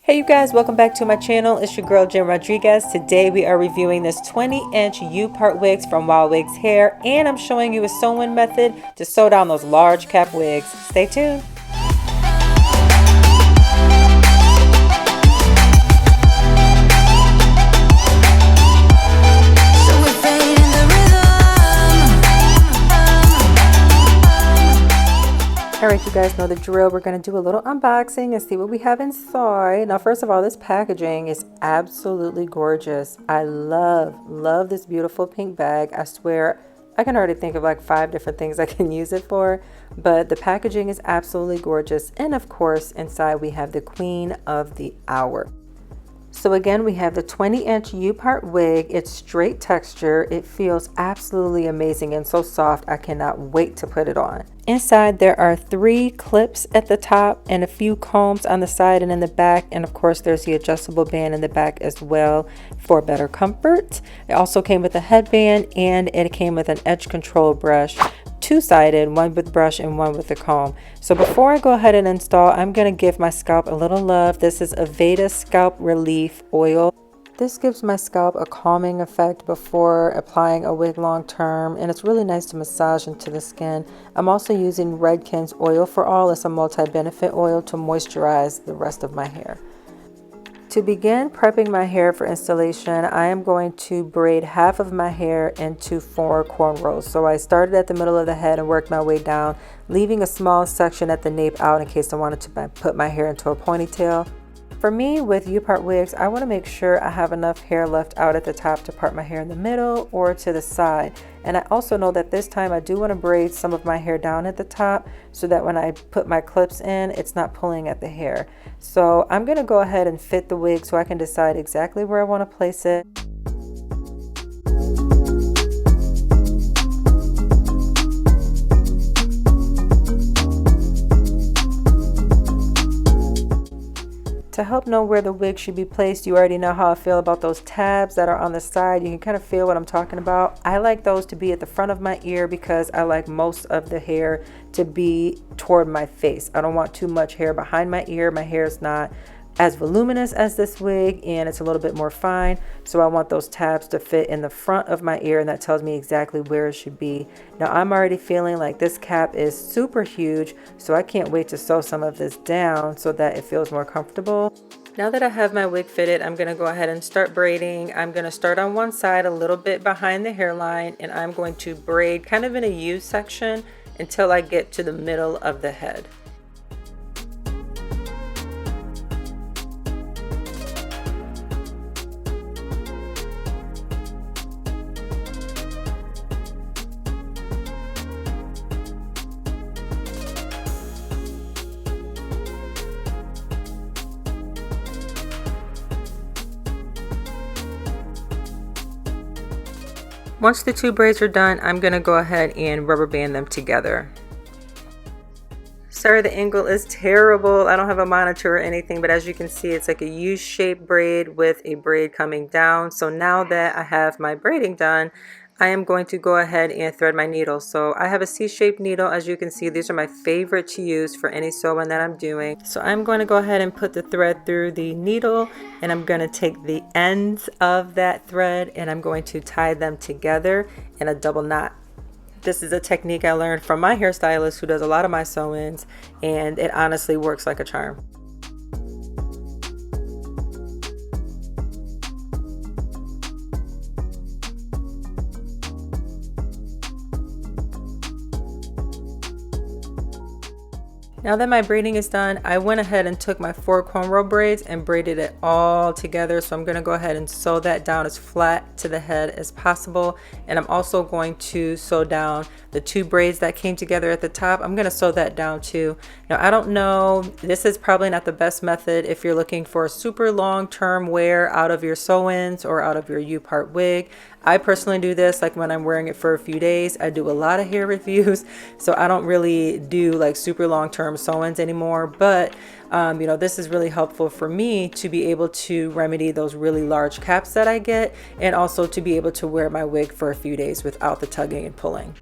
Hey you guys, welcome back to my channel. It's your girl Jen Rodriguez. Today we are reviewing this 20-inch U-part wigs from WoWigs Hair, and I'm showing you a sewing method to sew down those large cap wigs. Stay tuned. Alright, you guys know the drill. We're going to do a little unboxing and see what we have inside. Now, first of all, this packaging is absolutely gorgeous. I love this beautiful pink bag. I swear, I can already think of like 5 different things I can use it for. But the packaging is absolutely gorgeous. And of course, inside we have the queen of the hour. So again, we have the 20-inch U-part wig. It's straight texture. It feels absolutely amazing and so soft. I cannot wait to put it on. Inside there are 3 clips at the top and a few combs on the side and in the back, and of course there's the adjustable band in the back as well for better comfort. It also came with a headband and it came with an edge control brush, 2-sided, one with brush and one with the comb. So before I go ahead and install, I'm going to give my scalp a little love. This is Aveda Scalp Relief Oil. This gives my scalp a calming effect before applying a wig long term, and it's really nice to massage into the skin. I'm also using Redken's Oil for All. It's a multi-benefit oil to moisturize the rest of my hair. To begin prepping my hair for installation, I am going to braid half of my hair into 4 cornrows. So I started at the middle of the head and worked my way down, leaving a small section at the nape out in case I wanted to put my hair into a ponytail. For me, with U-part wigs, I want to make sure I have enough hair left out at the top to part my hair in the middle or to the side. And I also know that this time I do want to braid some of my hair down at the top so that when I put my clips in, it's not pulling at the hair. So I'm going to go ahead and fit the wig so I can decide exactly where I want to place it. To help know where the wig should be placed, you already know how I feel about those tabs that are on the side. You can kind of feel what I'm talking about. I like those to be at the front of my ear because I like most of the hair to be toward my face. I don't want too much hair behind my ear. My hair is not as voluminous as this wig and it's a little bit more fine, so I want those tabs to fit in the front of my ear, and that tells me exactly where it should be. Now I'm already feeling like this cap is super huge, so I can't wait to sew some of this down so that it feels more comfortable. Now that I have my wig fitted, I'm going to go ahead and start braiding. I'm going to start on one side a little bit behind the hairline, and I'm going to braid kind of in a U section until I get to the middle of the head. Once the 2 braids are done, I'm going to go ahead and rubber band them together. Sorry, the angle is terrible. I don't have a monitor or anything, but as you can see, it's like a U-shaped braid with a braid coming down. So now that I have my braiding done, I am going to go ahead and thread my needle. So I have a C-shaped needle. As you can see, these are my favorite to use for any sewing that I'm doing. So I'm going to go ahead and put the thread through the needle, and I'm going to take the ends of that thread and I'm going to tie them together in a double knot. This is a technique I learned from my hairstylist who does a lot of my sew-ins, and it honestly works like a charm. Now that my braiding is done, I went ahead and took my 4 cornrow braids and braided it all together. So I'm going to go ahead and sew that down as flat to the head as possible. And I'm also going to sew down the 2 braids that came together at the top. I'm going to sew that down too. Now I don't know, this is probably not the best method if you're looking for a super long-term wear out of your sew-ins or out of your U-part wig. I personally do this like when I'm wearing it for a few days. I do a lot of hair reviews, so I don't really do like super long-term sew-ins anymore, but you know, this is really helpful for me to be able to remedy those really large caps that I get, and also to be able to wear my wig for a few days without the tugging and pulling.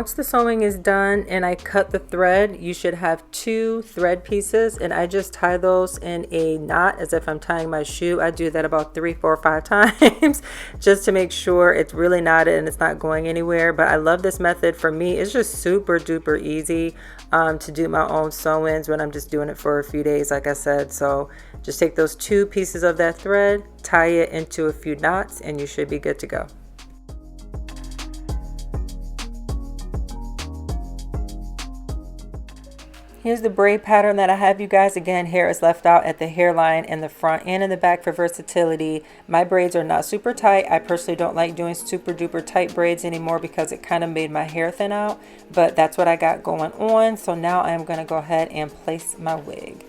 once the sewing is done and I cut the thread, you should have 2 thread pieces, and I just tie those in a knot as if I'm tying my shoe. I do that about 3, 4, 5 times just to make sure it's really knotted and it's not going anywhere. But I love this method. For me, it's just super duper easy to do my own sew-ins when I'm just doing it for a few days, like I said. So just take those 2 pieces of that thread, tie it into a few knots, and you should be good to go. Here's the braid pattern that I have, you guys. Again, hair is left out at the hairline in the front and in the back for versatility. My braids are not super tight. I personally don't like doing super duper tight braids anymore because it kind of made my hair thin out, but that's what I got going on. So now I am going to go ahead and place my wig.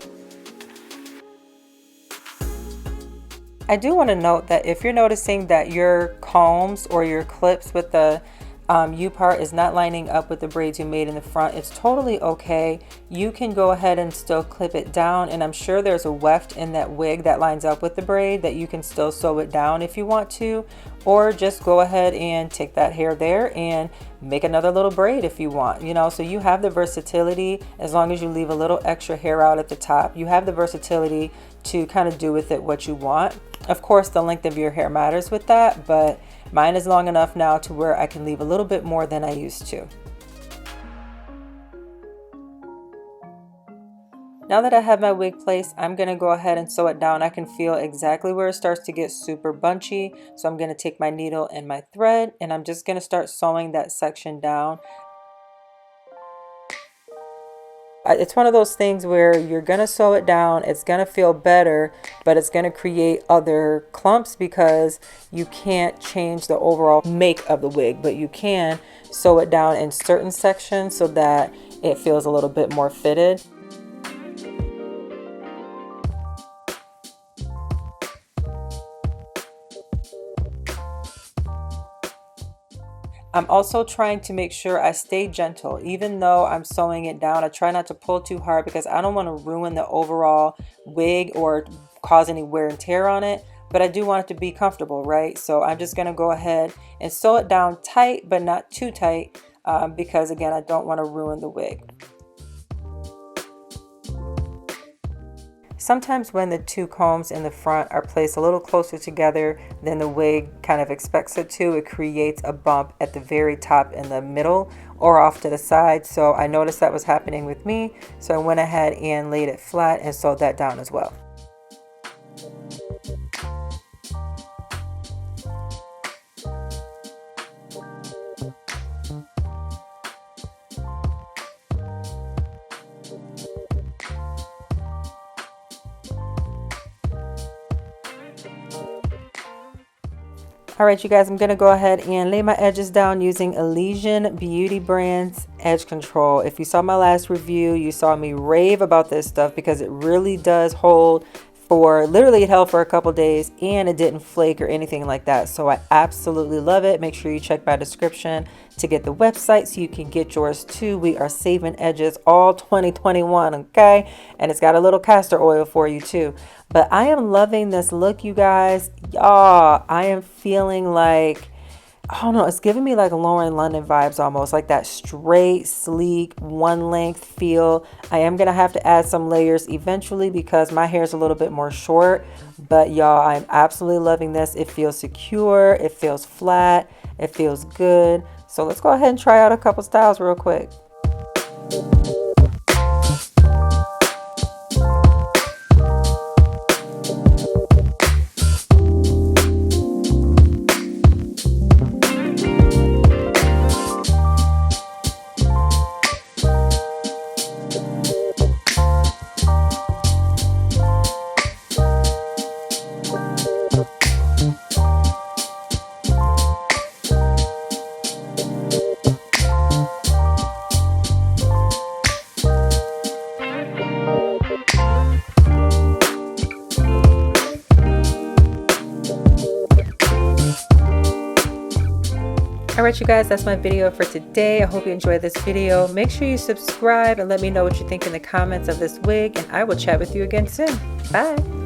I do want to note that if you're noticing that your combs or your clips with the Upar is not lining up with the braids you made in the front, it's totally okay. You can go ahead and still clip it down, and I'm sure there's a weft in that wig that lines up with the braid that you can still sew it down if you want to, or just go ahead and take that hair there and make another little braid if you want, you know. So you have the versatility. As long as you leave a little extra hair out at the top, you have the versatility to kind of do with it what you want. Of course, the length of your hair matters with that, but mine is long enough now to where I can leave a little bit more than I used to. Now that I have my wig placed, I'm going to go ahead and sew it down. I can feel exactly where it starts to get super bunchy. So I'm going to take my needle and my thread, and I'm just going to start sewing that section down. It's one of those things where you're going to sew it down, it's going to feel better, but it's going to create other clumps because you can't change the overall make of the wig, but you can sew it down in certain sections so that it feels a little bit more fitted. I'm also trying to make sure I stay gentle. Even though I'm sewing it down, I try not to pull too hard because I don't want to ruin the overall wig or cause any wear and tear on it. But I do want it to be comfortable, right? So I'm just going to go ahead and sew it down tight, but not too tight because, again, I don't want to ruin the wig. Sometimes when the 2 combs in the front are placed a little closer together than the wig kind of expects it to, it creates a bump at the very top in the middle or off to the side. So I noticed that was happening with me. So I went ahead and laid it flat and sewed that down as well. All right, you guys, I'm going to go ahead and lay my edges down using Elysian Beauty Brand's Edge Control. If you saw my last review, you saw me rave about this stuff because it really does hold for, literally it held for a couple days and it didn't flake or anything like that. So I absolutely love it. Make sure you check my description to get the website so you can get yours too. We are saving edges all 2021, okay? And it's got a little castor oil for you too. But I am loving this look, you guys. Y'all, I am feeling like, I don't know, it's giving me like Lauren London vibes almost, like that straight, sleek, one length feel. I am going to have to add some layers eventually because my hair is a little bit more short. But y'all, I'm absolutely loving this. It feels secure. It feels flat. It feels good. So let's go ahead and try out a couple styles real quick. Alright, you guys, that's my video for today. I hope you enjoyed this video. Make sure you subscribe and let me know what you think in the comments of this wig, and I will chat with you again soon. Bye!